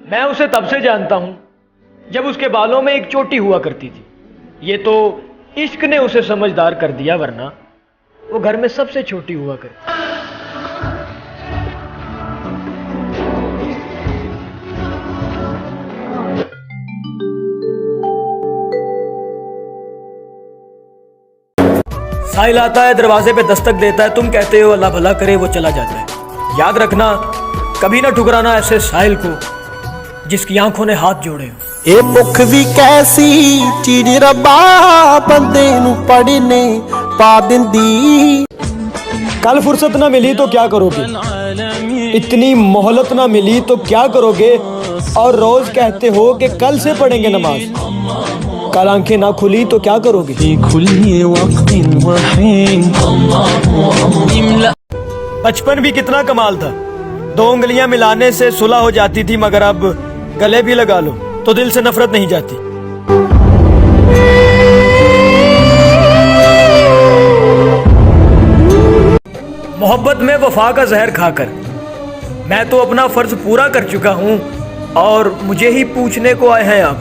मैं उसे तब से जानता हूं जब उसके बालों में एक चोटी हुआ करती थी। ये तो इश्क ने उसे समझदार कर दिया, वरना वो घर में सबसे छोटी हुआ करती। साहिल आता है, दरवाजे पे दस्तक देता है, तुम कहते हो अल्लाह भला करे, वो चला जाता है। याद रखना, कभी ना ठुकराना ऐसे साहिल को जिसकी आंखों ने हाथ जोड़े हो। ए भुख भी कैसी चीज रब्बा बंदे नू पढ़ने पा दिंदी। कल फुर्सत ना मिली तो क्या करोगे, इतनी मोहलत ना मिली तो क्या करोगे, और रोज कहते हो कि कल से पढ़ेंगे नमाज, कल आंखें ना खुली तो क्या करोगे। बचपन भी कितना कमाल था, 2 उंगलियां मिलाने से सुलह हो जाती थी, मगर अब गले भी लगा लो तो दिल से नफरत नहीं जाती। मोहब्बत में वफा का जहर खाकर मैं तो अपना फर्ज पूरा कर चुका हूं और मुझे ही पूछने को आए हैं आप,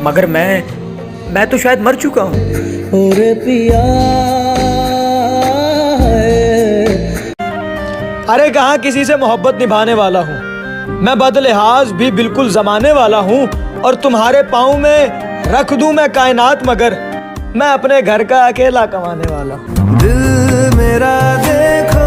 मगर मैं तो शायद मर चुका हूं। अरे कहाँ किसी से मोहब्बत निभाने वाला हूँ, मैं बदलिहाज भी बिल्कुल जमाने वाला हूँ, और तुम्हारे पाँव में रख दूं मैं कायनात, मगर मैं अपने घर का अकेला कमाने वाला हूँ। दिल मेरा देखो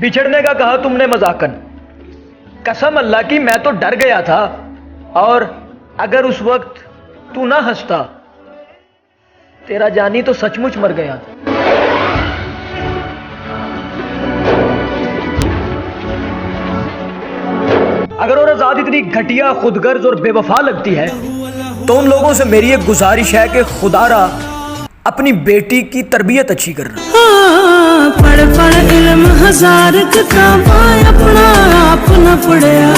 बिछड़ने का कहा तुमने मजाकन, कसम अल्लाह की मैं तो डर गया था, और अगर उस वक्त तू ना हंसता तेरा जानी तो सचमुच मर गया था। अगर और आजाद इतनी घटिया, खुदगर्ज और बेवफा लगती है तो उन लोगों से मेरी एक गुजारिश है कि खुदारा अपनी बेटी की तरबियत अच्छी करना। पढ़ पढ़ इल्म हजार किताबां अपना आप न पढ़िया।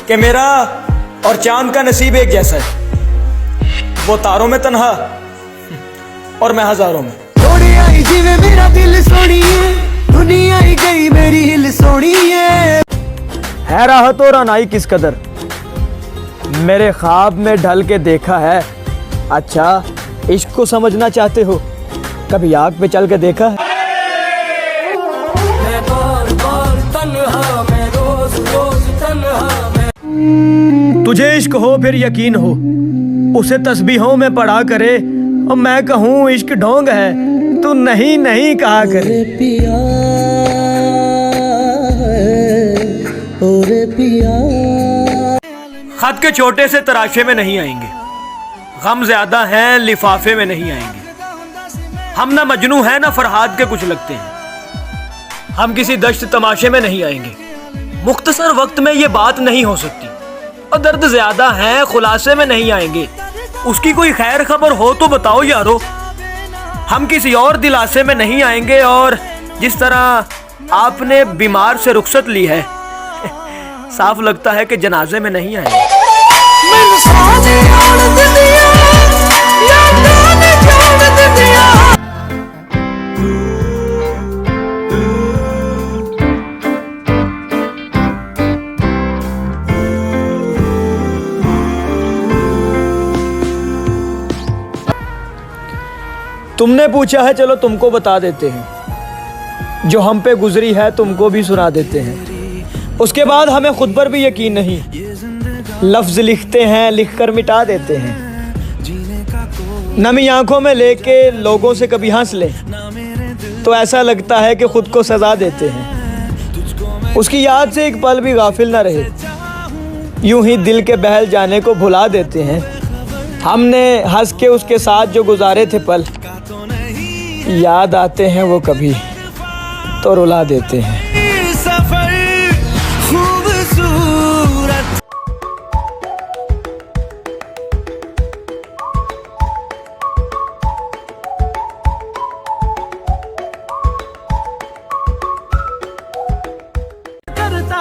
कि मेरा और चांद का नसीब एक जैसा है, वो तारों में तन्हा और मैं हजारों में। थोड़ी आई जिवे मेरा दिल सोनिए, दुनिया ही गई मेरी हिल सोनिए। है राहत और अनाई किस कदर, मेरे ख्वाब में ढल के देखा है। अच्छा इश्क को समझना चाहते हो, कभी आग पे चल के देखा है। तुझे इश्क हो फिर यकीन हो, उसे तस्बीहों में पढ़ा करे, और मैं कहूँ इश्क ढोंग है तू नहीं नहीं कहा करे। खत के छोटे से तराशे में नहीं आएंगे, गम ज्यादा हैं लिफाफे में नहीं आएंगे। हम ना मजनू हैं ना फरहाद के कुछ लगते हैं, हम किसी दश्त तमाशे में नहीं आएंगे। मुख्तसर वक्त में ये बात नहीं हो सकती, और दर्द ज्यादा है खुलासे में नहीं आएंगे। उसकी कोई खैर खबर हो तो बताओ यारो, हम किसी और दिलासे में नहीं आएंगे। और जिस तरह आपने बीमार से रुखसत ली है, साफ लगता है कि जनाजे में नहीं आएंगे। तुमने पूछा है, चलो तुमको बता देते हैं, जो हम पे गुजरी है तुमको भी सुना देते हैं। उसके बाद हमें खुद पर भी यकीन नहीं, लफ्ज लिखते हैं लिख कर मिटा देते हैं। नमी आंखों में लेके लोगों से कभी हंस ले तो ऐसा लगता है कि खुद को सजा देते हैं। उसकी याद से एक पल भी गाफिल ना रहे, यूं ही दिल के बहल जाने को भुला देते हैं। हमने हंस के उसके साथ जो गुजारे थे पल, याद आते हैं वो कभी तो रुला देते हैं।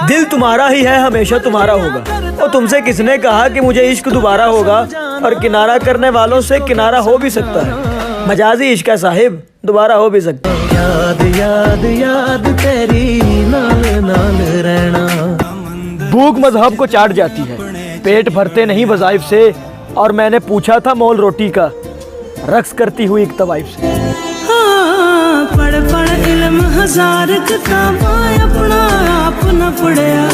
दिल तुम्हारा ही है, हमेशा तुम्हारा होगा। और तुमसे किसने कहा कि मुझे इश्क दोबारा होगा? और किनारा करने वालों से किनारा हो भी सकता है, मजाजी इश्क है साहिब, दोबारा हो भी सकता है। याद याद याद तेरी नाल नाल रहना। भूख मजहब को चाट जाती है, पेट भरते नहीं वज़ाइफ से। और मैंने पूछा था मोल रोटी का, रक्स करती हुई एक तवाइफ से। हाँ, पढ़ पढ़ इल्म हजार किताबां, अपना आप न पढ़िया।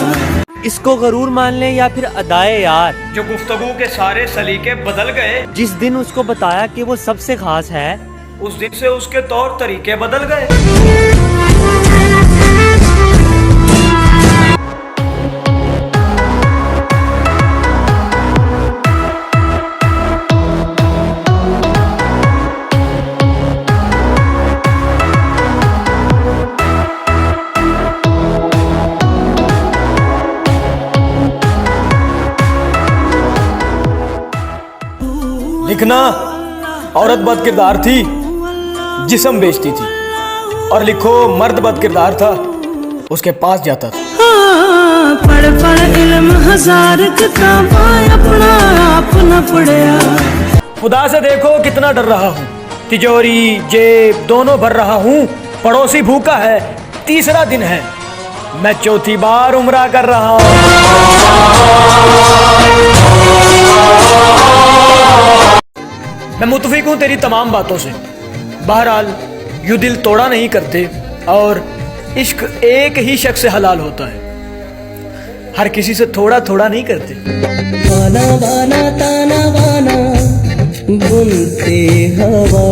इसको गरूर मान लें या फिर अदाए यार, जो गुफ्तगू के सारे सलीके बदल गए, जिस दिन उसको बताया कि वो सबसे खास है, उस दिन से उसके तौर तरीके बदल गए। लिखना औरत बद किरदार थी, जिस्म बेचती थी। और लिखो मर्द बद किरदार था, उसके पास जाता था। हाँ, पढ़ पढ़ इल्म हजार किताबां, अपना आप न पढ़िया। खुदा से देखो कितना डर रहा हूँ, तिजोरी जेब दोनों भर रहा हूँ। पड़ोसी भूखा है, तीसरा दिन है, मैं चौथी बार उम्रा कर रहा हूँ। मैं मुतफिक हूँ तेरी तमाम बातों से। बहरहाल यूं दिल तोड़ा नहीं करते, और इश्क एक ही शख्स से हलाल होता है, हर किसी से थोड़ा थोड़ा नहीं करते। वाना वाना ताना वाना बुनते हवा।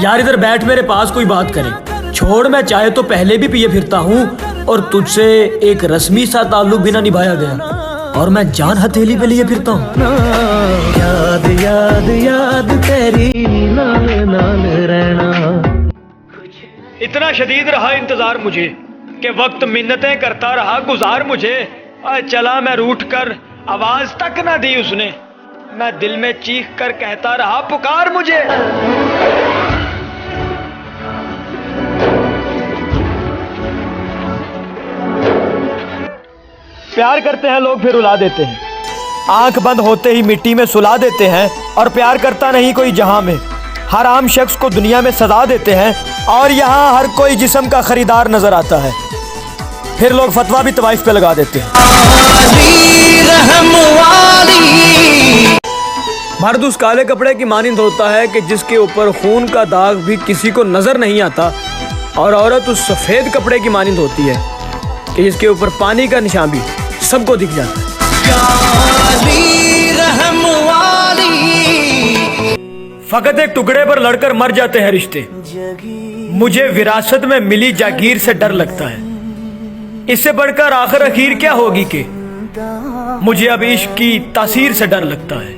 यार इधर बैठ, मेरे पास कोई बात करे। छोड़, मैं चाहे तो पहले भी पिए फिरता हूँ, और तुझसे एक रस्मी सा ताल्लुक भी ना निभाया गया, और मैं जान हथेली पे लिए फिरता हूँ। याद याद याद तेरी नाल नाल रहना। इतना शदीद रहा इंतजार मुझे कि वक्त मिन्नतें करता रहा गुजार मुझे। चला मैं रूठ कर, आवाज तक ना दी उसने, मैं दिल में चीख कर कहता रहा पुकार मुझे। प्यार करते हैं लोग फिर रुला देते हैं, आंख बंद होते ही मिट्टी में सुला देते हैं। और प्यार करता नहीं कोई जहां में, हर आम शख्स को दुनिया में सजा देते हैं। और यहाँ हर कोई जिस्म का खरीदार नजर आता है, फिर लोग फतवा भी तवाइफ पे लगा देते हैं। मर्द उस काले कपड़े की मानिंद होता है कि जिसके ऊपर खून का दाग भी किसी को नजर नहीं आता, और औरत उस सफेद कपड़े की मानिंद होती है कि जिसके ऊपर पानी का निशान भी सबको दिख जाता है। फकत एक टुकड़े पर लड़कर मर जाते हैं रिश्ते। मुझे विरासत में मिली जागीर से डर लगता है, इससे बढ़कर आखिर अखीर क्या होगी कि मुझे अब इश्क की तासीर से डर लगता है।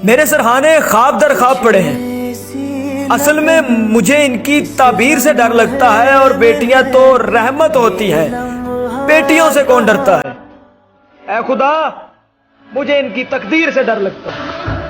मेरे सरहाने ख्वाब दर ख्वाब पड़े हैं, असल में मुझे इनकी ताबीर से डर लगता है। और बेटियां तो रहमत होती है, बेटियों से कौन डरता है? ऐ खुदा, मुझे इनकी तकदीर से डर लगता है।